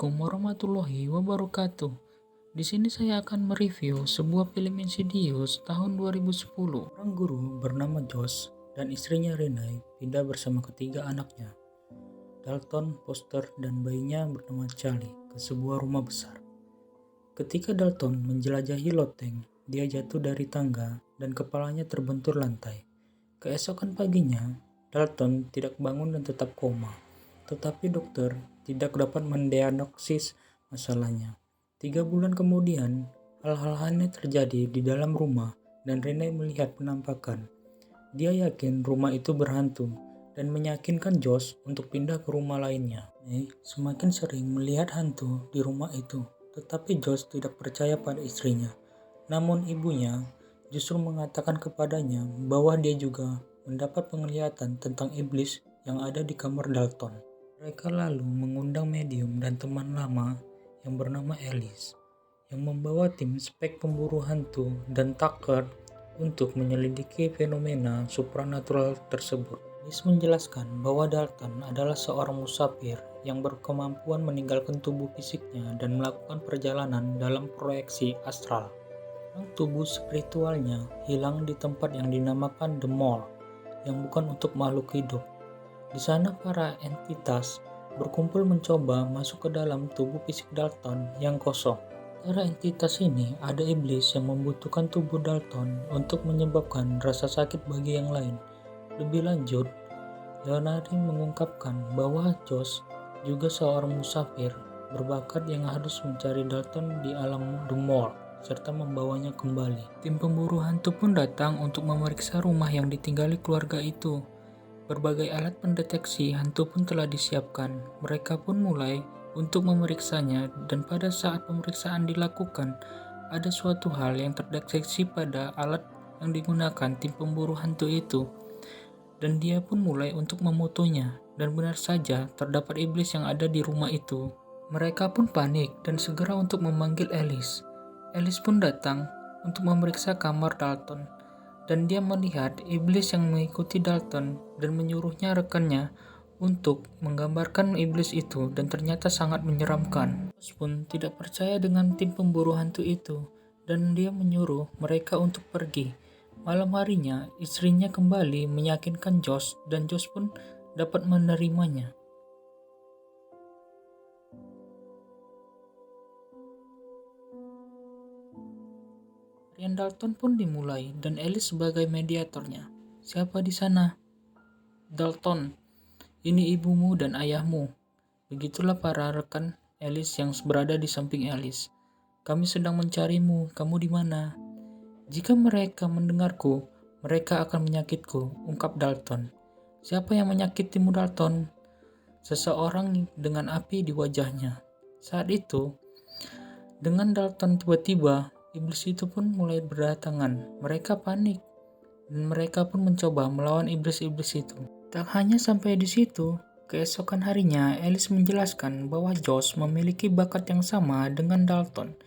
Assalamualaikum warahmatullahi wabarakatuh. Di sini saya akan mereview sebuah film Insidious tahun 2010. Seorang guru bernama Josh dan istrinya Renee pindah bersama ketiga anaknya, Dalton, Foster, dan bayinya bernama Charlie, ke sebuah rumah besar. Ketika Dalton menjelajahi loteng, dia jatuh dari tangga dan kepalanya terbentur lantai. Keesokan paginya, Dalton tidak bangun dan tetap koma. Tetapi dokter tidak dapat mendiagnosis masalahnya. 3 bulan kemudian, hal-hal aneh terjadi di dalam rumah dan Renee melihat penampakan. Dia yakin rumah itu berhantu dan meyakinkan Josh untuk pindah ke rumah lainnya. Renee semakin sering melihat hantu di rumah itu, tetapi Josh tidak percaya pada istrinya. Namun ibunya justru mengatakan kepadanya bahwa dia juga mendapat penglihatan tentang iblis yang ada di kamar Dalton. Mereka lalu mengundang medium dan teman lama yang bernama Alice, yang membawa tim spek pemburu hantu dan Tucker untuk menyelidiki fenomena supranatural tersebut. Alice menjelaskan bahwa Dalton adalah seorang musafir yang berkemampuan meninggalkan tubuh fisiknya dan melakukan perjalanan dalam proyeksi astral. Tubuh spiritualnya hilang di tempat yang dinamakan The Mall, yang bukan untuk makhluk hidup. Di sana para entitas berkumpul mencoba masuk ke dalam tubuh fisik Dalton yang kosong. Para entitas ini ada iblis yang membutuhkan tubuh Dalton untuk menyebabkan rasa sakit bagi yang lain. Lebih lanjut, Leonardi mengungkapkan bahwa Josh juga seorang musafir berbakat yang harus mencari Dalton di alam The Mall serta membawanya kembali. Tim pemburu hantu pun datang untuk memeriksa rumah yang ditinggali keluarga itu. Berbagai alat pendeteksi hantu pun telah disiapkan. Mereka pun mulai untuk memeriksanya, dan pada saat pemeriksaan dilakukan, ada suatu hal yang terdeteksi pada alat yang digunakan tim pemburu hantu itu, dan dia pun mulai untuk memotonya, dan benar saja terdapat iblis yang ada di rumah itu. Mereka pun panik dan segera untuk memanggil Alice. Alice pun datang untuk memeriksa kamar Dalton, dan dia melihat iblis yang mengikuti Dalton dan menyuruhnya rekannya untuk menggambarkan iblis itu, dan ternyata sangat menyeramkan. Josh pun tidak percaya dengan tim pemburu hantu itu dan dia menyuruh mereka untuk pergi. Malam harinya, istrinya kembali meyakinkan Josh dan Josh pun dapat menerimanya. Pencarian Dalton pun dimulai dan Alice sebagai mediatornya. Siapa di sana? Dalton, ini ibumu dan ayahmu. Begitulah para rekan Alice yang berada di samping Alice. Kami sedang mencarimu, kamu di mana? Jika mereka mendengarku, mereka akan menyakitku, ungkap Dalton. Siapa yang menyakitimu, Dalton? Seseorang dengan api di wajahnya. Saat itu, dengan Dalton tiba-tiba, iblis itu pun mulai berdatangan. Mereka panik dan mereka pun mencoba melawan iblis-iblis itu. Tak hanya sampai di situ, keesokan harinya Alice menjelaskan bahwa Josh memiliki bakat yang sama dengan Dalton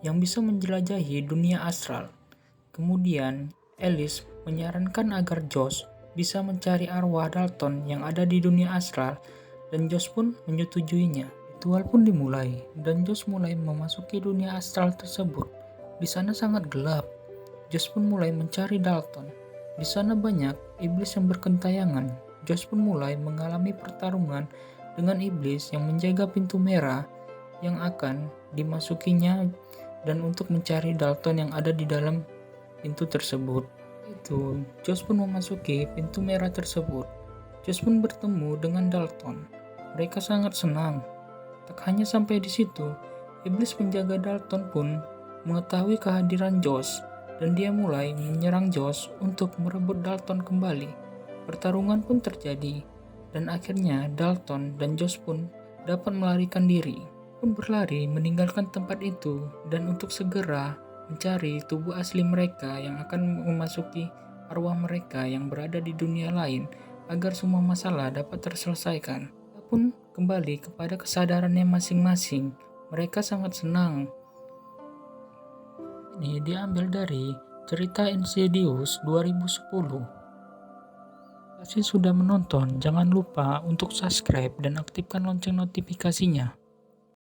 yang bisa menjelajahi dunia astral. Kemudian Alice menyarankan agar Josh bisa mencari arwah Dalton yang ada di dunia astral, dan Josh pun menyetujuinya. Ritual pun dimulai dan Josh mulai memasuki dunia astral tersebut. Di sana sangat gelap. Josh pun mulai mencari Dalton. Di sana banyak iblis yang berkentayangan. Josh pun mulai mengalami pertarungan dengan iblis yang menjaga pintu merah yang akan dimasukinya, dan untuk mencari Dalton yang ada di dalam pintu tersebut. Itu, Josh pun memasuki pintu merah tersebut. Josh pun bertemu dengan Dalton. Mereka sangat senang. Tak hanya sampai di situ, iblis penjaga Dalton pun mengetahui kehadiran Josh dan dia mulai menyerang Josh untuk merebut Dalton kembali. Pertarungan pun terjadi dan akhirnya Dalton dan Josh pun dapat melarikan diri. Pun berlari meninggalkan tempat itu dan untuk segera mencari tubuh asli mereka yang akan memasuki arwah mereka yang berada di dunia lain agar semua masalah dapat terselesaikan. Mereka pun kembali kepada kesadarannya masing-masing. Mereka sangat senang. Ini diambil dari cerita Insidious 2010. Terima kasih sudah menonton. Jangan lupa untuk subscribe dan aktifkan lonceng notifikasinya.